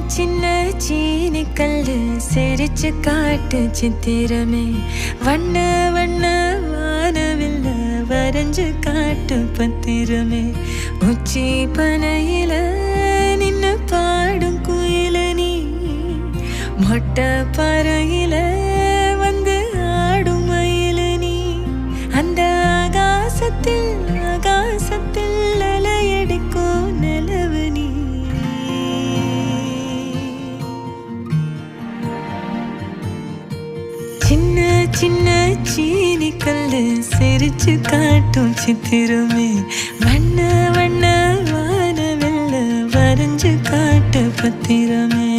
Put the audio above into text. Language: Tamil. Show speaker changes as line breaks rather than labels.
சின்ன சீனி கல்லு சிரிச்சு காட்டு சித்திரமே வண்ண வண்ண வானவில்ல வரைஞ்சு காட்டு பத்திரமே உச்சி பனையில நின்னு பாடும் குயில நீ மொட்டை பறையில வந்து ஆடும் மயில நீ அந்த ஆகாசத்தில் ஆகாசத்தில் அலையடிக்கும் நிலவு நீ சின்ன சின்ன சீனி கல்லு சிரிச்சு காட்டும் சித்திரமே வண்ண வண்ண வானவில்ல வரைஞ்சு காட்டு பத்திரமே